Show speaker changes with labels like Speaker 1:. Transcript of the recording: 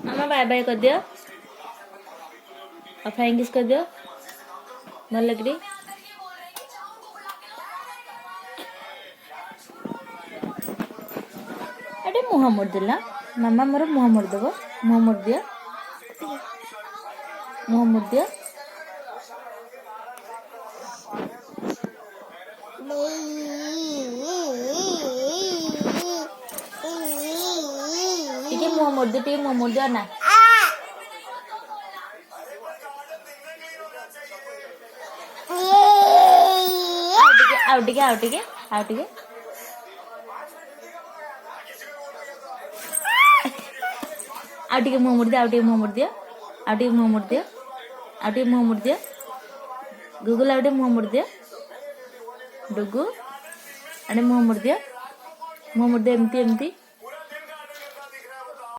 Speaker 1: मामा bye bye कर दियो और फ्लाइंग किस कर दियो मन लग रही अरे मुँह मोड़ देला मामा मोर मुँह मोड़ देव मुँह मोड़ दियो मुँह मोड़ दियो ठीक है मुँह मोड़ दियो ठीक मुँह मोड़ दियो ना आउटिके आउटिके आउटिके आउटिके मुँह मोड़ दियो आउटिके मुँह मोड़ दियो आउटिके मुँह मोड़ दियो आउटिके मुँह मोड़ दियो गूगल आउटे मुँह मोड़ दियो डुगू अरे मुँह मोड़ दियो एमती एमती